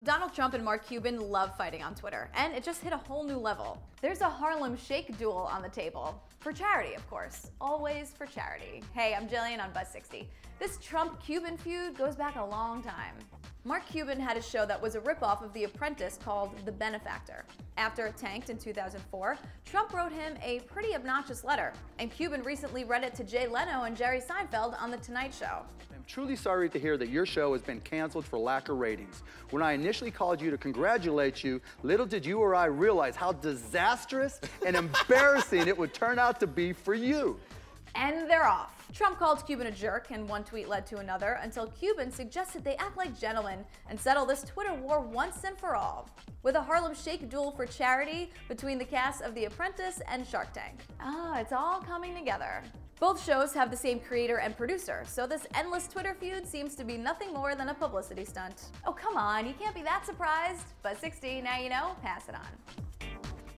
Donald Trump and Mark Cuban love fighting on Twitter, and it just hit a whole new level. There's a Harlem Shake duel on the table. For charity, of course. Always for charity. Hey, I'm Gillian on Buzz 60. This Trump-Cuban feud goes back a long time. Mark Cuban had a show that was a ripoff of The Apprentice called The Benefactor. After it tanked in 2004, Trump wrote him a pretty obnoxious letter, and Cuban recently read it to Jay Leno and Jerry Seinfeld on The Tonight Show. I'm truly sorry to hear that your show has been canceled for lack of ratings. When I initially called you to congratulate you, little did you or I realize how disastrous and embarrassing it would turn out to be for you. And they're off. Trump called Cuban a jerk, and one tweet led to another until Cuban suggested they act like gentlemen and settle this Twitter war once and for all. With a Harlem Shake duel for charity between the cast of The Apprentice and Shark Tank. It's all coming together. Both shows have the same creator and producer, so this endless Twitter feud seems to be nothing more than a publicity stunt. Oh, come on, you can't be that surprised. Buzz 60, now you know, pass it on.